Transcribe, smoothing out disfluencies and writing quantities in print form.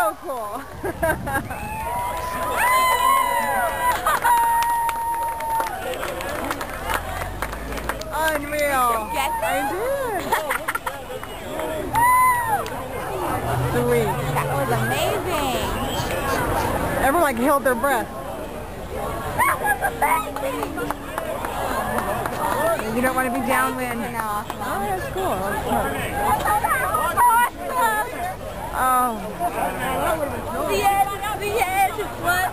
so cool. Unreal. Get I did. Sweet. That was amazing. Everyone like held their breath. That was amazing. You don't want to be downwind. No. Oh, that's cool. That's cool. Awesome. Oh. The end. What?